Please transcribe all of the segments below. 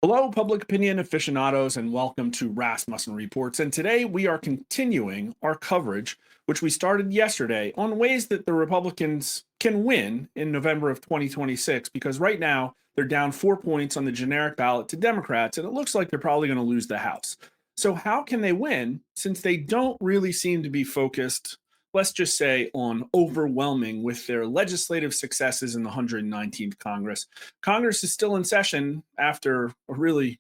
Hello, public opinion aficionados, and welcome to Rasmussen Reports. And today we are continuing our coverage, which we started yesterday, on ways that the Republicans can win in November of 2026, because right now they're down 4 points on the generic ballot to Democrats, and it looks like they're probably going to lose the House. So, how can they win since they don't really seem to be focused, let's just say, on overwhelming with their legislative successes in the 119th Congress? Congress is still in session after a really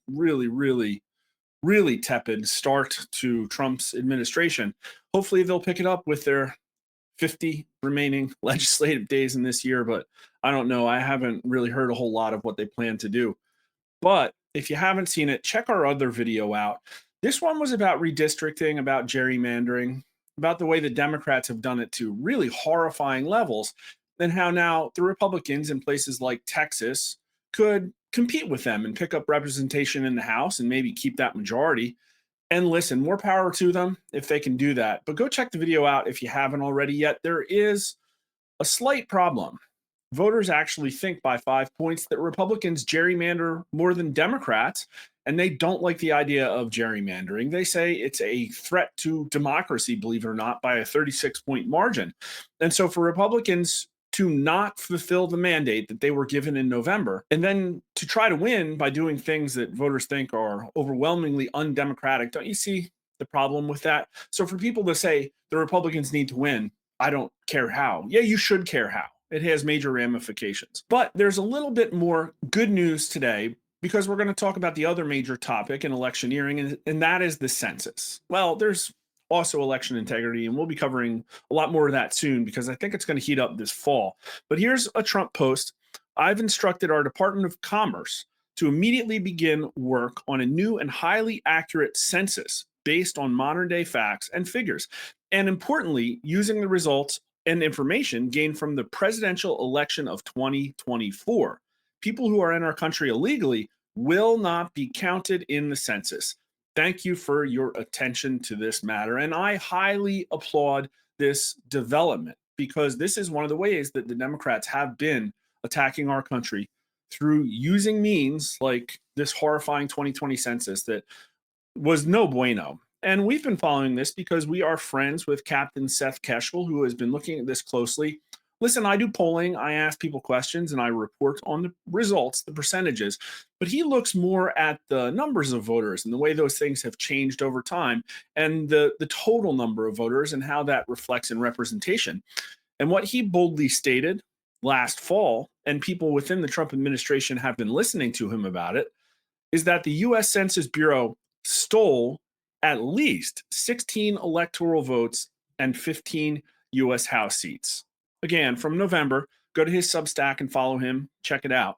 tepid start to Trump's administration. Hopefully, they'll pick it up with their 50 remaining legislative days in this year, but I don't know. I haven't really heard a whole lot of what they plan to do. But if you haven't seen it, check our other video out. This one was about redistricting, about gerrymandering, about the way the Democrats have done it to really horrifying levels, and how now the Republicans in places like Texas could compete with them and pick up representation in the House and maybe keep that majority. And listen, more power to them if they can do that. But go check the video out if you haven't already yet. There is a slight problem. Voters actually think by 5 points that Republicans gerrymander more than Democrats, and they don't like the idea of gerrymandering. They say it's a threat to democracy, believe it or not, by a 36-point margin. And so for Republicans to not fulfill the mandate that they were given in November, and then to try to win by doing things that voters think are overwhelmingly undemocratic, don't you see the problem with that? So for people to say the Republicans need to win, I don't care how. Yeah, you should care how. It has major ramifications. But there's a little bit more good news today because we're going to talk about the other major topic in electioneering, and that is the census. Well, there's also election integrity, and we'll be covering a lot more of that soon because I think it's going to heat up this fall. But here's a Trump post. I've instructed our Department of Commerce to immediately begin work on a new and highly accurate census based on modern day facts and figures. And importantly, using the results and information gained from the presidential election of 2024. People who are in our country illegally will not be counted in the census. Thank you for your attention to this matter. And I highly applaud this development because this is one of the ways that the Democrats have been attacking our country through using means like this horrifying 2020 census that was no bueno. And we've been following this because we are friends with Captain Seth Keshel, who has been looking at this closely. Listen, I do polling, I ask people questions, and I report on the results, the percentages, but he looks more at the numbers of voters and the way those things have changed over time and the total number of voters and how that reflects in representation. And what he boldly stated last fall, and people within the Trump administration have been listening to him about it, is that the US Census Bureau stole at least 16 electoral votes and 15 US House seats. Again, from November, go to his Substack and follow him. Check it out.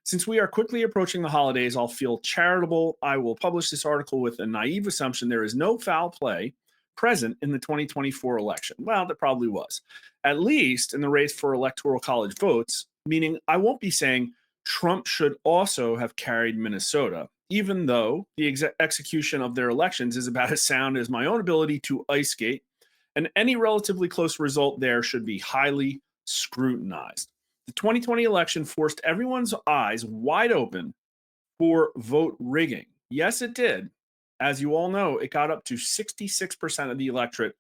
Since we are quickly approaching the holidays, I'll feel charitable. I will publish this article with a naive assumption there is no foul play present in the 2024 election. Well, there probably was, at least in the race for electoral college votes, meaning I won't be saying Trump should also have carried Minnesota, even though the execution of their elections is about as sound as my own ability to ice skate, and any relatively close result there should be highly scrutinized. The 2020 election forced everyone's eyes wide open for vote rigging. Yes, it did. As you all know, it got up to 66% of the electorate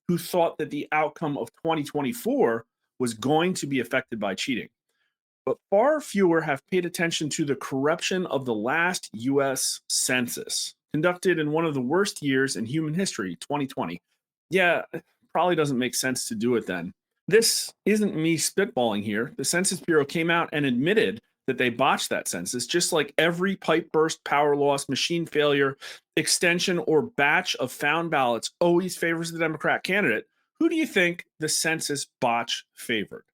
who thought that the outcome of 2024 was going to be affected by cheating. But far fewer have paid attention to the corruption of the last US Census, conducted in one of the worst years in human history, 2020. Yeah, it probably doesn't make sense to do it then. This isn't me spitballing here. The Census Bureau came out and admitted that they botched that census, just like every pipe burst, power loss, machine failure, extension, or batch of found ballots always favors the Democrat candidate. Who do you think the census botch favored?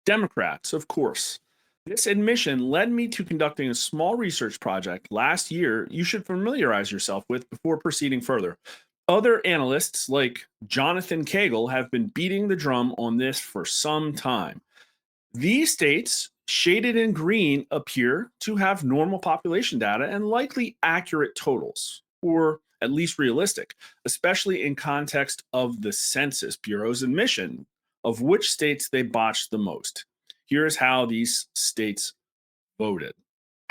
Democrats, of course. This admission led me to conducting a small research project last year you should familiarize yourself with before proceeding further. Other analysts like Jonathan Cagle have been beating the drum on this for some time. These states, shaded in green, appear to have normal population data and likely accurate totals, or at least realistic, especially in context of the Census Bureau's admission of which states they botched the most. Here's how these states voted.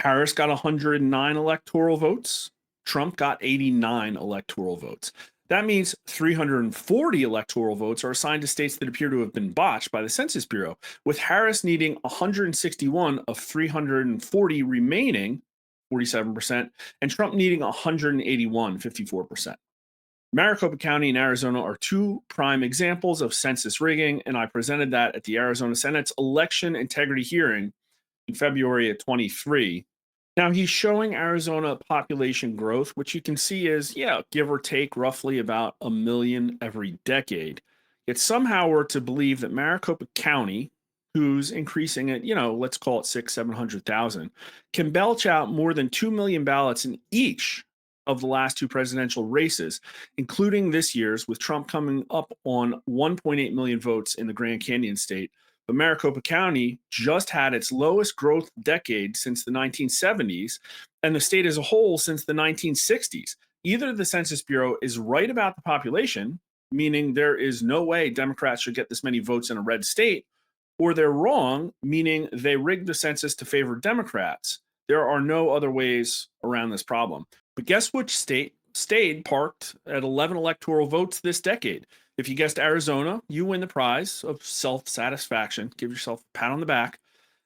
Harris got 109 electoral votes. Trump got 89 electoral votes. That means 340 electoral votes are assigned to states that appear to have been botched by the Census Bureau, with Harris needing 161 of 340 remaining, 47%, and Trump needing 181, 54%. Maricopa County in Arizona are two prime examples of census rigging, and I presented that at the Arizona Senate's election integrity hearing in February of 23. Now he's showing Arizona population growth, which you can see is, yeah, give or take roughly about a million every decade. Yet somehow we're to believe that Maricopa County, who's increasing at, let's call it 700,000, can belch out more than 2 million ballots in each of the last two presidential races, including this year's, with Trump coming up on 1.8 million votes in the Grand Canyon state. But Maricopa County just had its lowest growth decade since the 1970s, and the state as a whole since the 1960s. Either the Census Bureau is right about the population, meaning there is no way Democrats should get this many votes in a red state, or they're wrong, meaning they rigged the census to favor Democrats. There are no other ways around this problem. But guess which state stayed parked at 11 electoral votes this decade? If you guessed Arizona, you win the prize of self-satisfaction. Give yourself a pat on the back.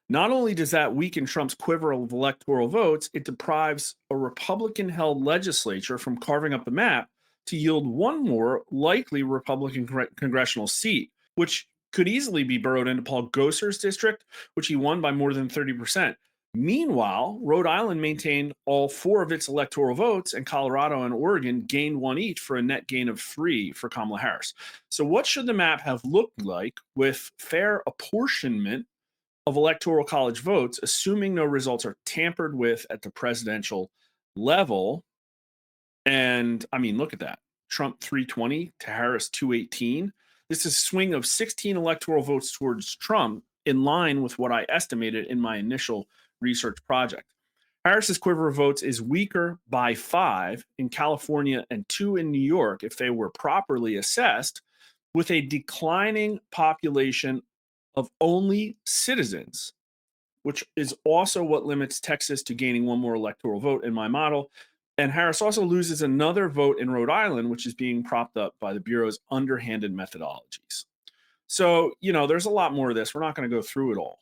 Not only does that weaken Trump's quiver of electoral votes, it deprives a Republican-held legislature from carving up the map to yield one more likely Republican congressional seat, which could easily be burrowed into Paul Gosar's district, which he won by more than 30%. Meanwhile, Rhode Island maintained all four of its electoral votes, and Colorado and Oregon gained one each for a net gain of 3 for Kamala Harris. So, what should the map have looked like with fair apportionment of electoral college votes, assuming no results are tampered with at the presidential level? And I mean, look at that. Trump 320 to Harris 218. This is a swing of 16 electoral votes towards Trump, in line with what I estimated in my initial research project. Harris's quiver of votes is weaker by 5 in California and 2 in New York if they were properly assessed, with a declining population of only citizens, which is also what limits Texas to gaining one more electoral vote in my model. And Harris also loses another vote in Rhode Island, which is being propped up by the Bureau's underhanded methodologies. So, there's a lot more of this. We're not going to go through it all.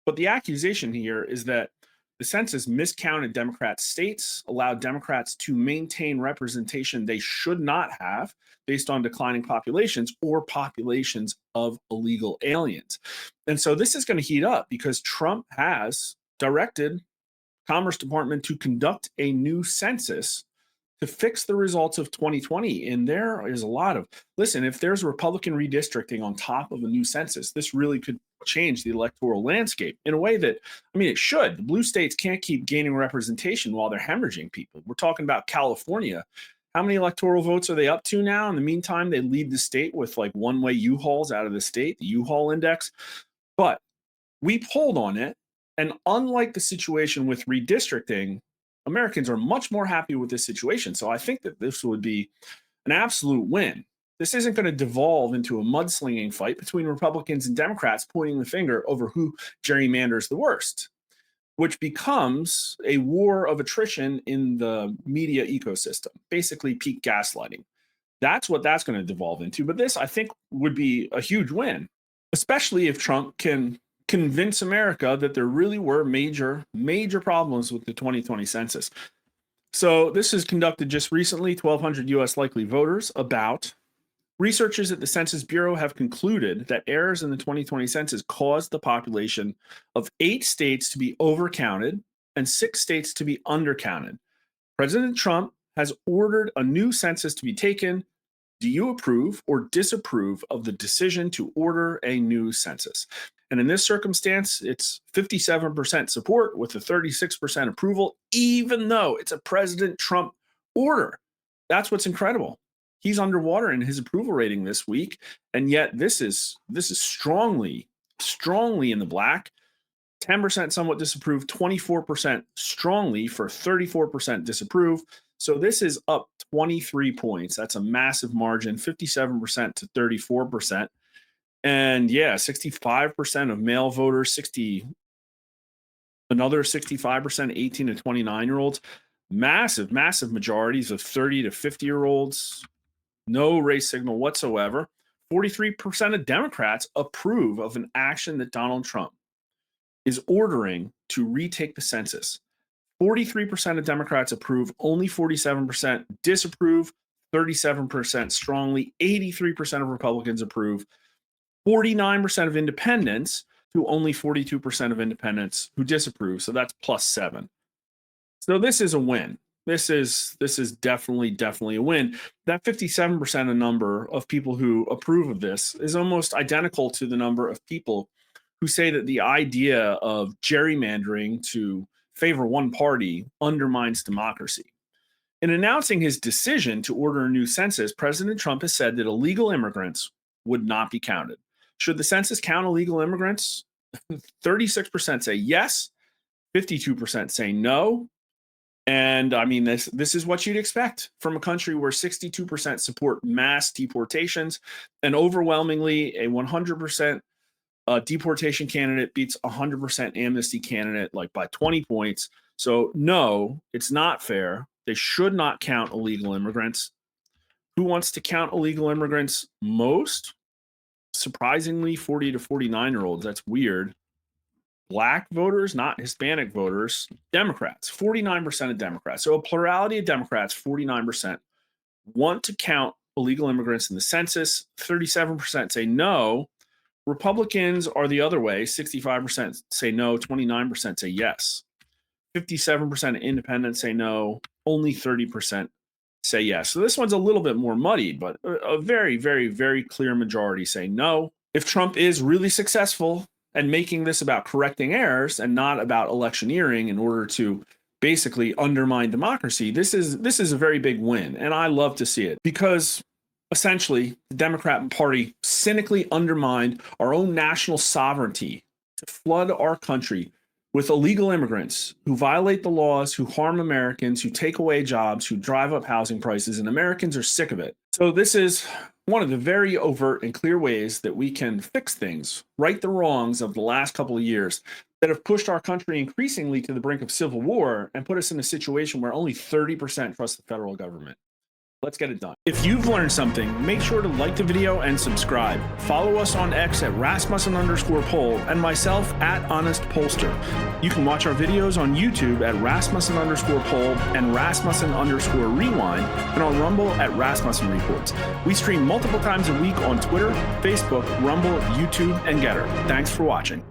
But the accusation here is that the census miscounted Democrat states, allowed Democrats to maintain representation they should not have based on declining populations or populations of illegal aliens. And so this is going to heat up because Trump has directed Commerce Department to conduct a new census to fix the results of 2020. And there is a lot of, listen, if there's Republican redistricting on top of a new census, this really could change the electoral landscape in a way that, it should. The blue states can't keep gaining representation while they're hemorrhaging people. We're talking about California. How many electoral votes are they up to now? In the meantime, they lead the state with like one-way U-Hauls out of the state, the U-Haul index. But we polled on it. And unlike the situation with redistricting, Americans are much more happy with this situation. So I think that this would be an absolute win. This isn't going to devolve into a mudslinging fight between Republicans and Democrats pointing the finger over who gerrymanders the worst, which becomes a war of attrition in the media ecosystem, basically peak gaslighting. That's what that's going to devolve into. But this, I think, would be a huge win, especially if Trump can convince America that there really were major problems with the 2020 census. So this is conducted just recently, 1,200 U.S. likely voters. About researchers at the Census Bureau have concluded that errors in the 2020 census caused the population of 8 states to be overcounted and 6 states to be undercounted. President Trump has ordered a new census to be taken. Do you approve or disapprove of the decision to order a new census? And in this circumstance, it's 57% support with a 36% approval, even though it's a President Trump order. That's what's incredible. He's underwater in his approval rating this week, and yet this is strongly in the black. 10% somewhat disapprove, 24% strongly for 34% disapprove. So this is up 23 points. That's a massive margin, 57% to 34%. And yeah, 65% of male voters, Another 65% 18 to 29-year-olds. Massive, massive majorities of 30 to 50-year-olds. No race signal whatsoever. 43% of Democrats approve of an action that Donald Trump is ordering to retake the census. 43% of Democrats approve, only 47% disapprove, 37% strongly, 83% of Republicans approve, 49% of independents to only 42% of independents who disapprove. So that's +7. So this is a win. This is definitely a win. That 57% number of people who approve of this is almost identical to the number of people who say that the idea of gerrymandering to favor one party undermines democracy. In announcing his decision to order a new census, President Trump has said that illegal immigrants would not be counted. Should the census count illegal immigrants? 36% say yes, 52% say no. And I mean, this is what you'd expect from a country where 62% support mass deportations, and overwhelmingly a 100% deportation candidate beats 100% amnesty candidate, like by 20 points. So no, it's not fair. They should not count illegal immigrants. Who wants to count illegal immigrants most? Surprisingly, 40 to 49-year-olds. That's weird. Black voters, not Hispanic voters. Democrats, 49% of Democrats. So a plurality of Democrats, 49%, want to count illegal immigrants in the census. 37% say no. Republicans are the other way. 65% say no, 29% say yes. 57% of independents say no, only 30% say yes. So this one's a little bit more muddy, but a very, very, very clear majority say no. If Trump is really successful and making this about correcting errors and not about electioneering in order to basically undermine democracy, this is a very big win. And I love to see it, because essentially the Democrat Party cynically undermined our own national sovereignty to flood our country with illegal immigrants who violate the laws, who harm Americans, who take away jobs, who drive up housing prices, and Americans are sick of it. So this is one of the very overt and clear ways that we can fix things, right the wrongs of the last couple of years that have pushed our country increasingly to the brink of civil war and put us in a situation where only 30% trust the federal government. Let's get it done. If you've learned something, make sure to like the video and subscribe. Follow us on X at Rasmussen_poll and myself at Honest Pollster. You can watch our videos on YouTube at Rasmussen_poll and Rasmussen_rewind, and on Rumble at Rasmussen Reports. We stream multiple times a week on Twitter, Facebook, Rumble, YouTube, and Getter. Thanks for watching.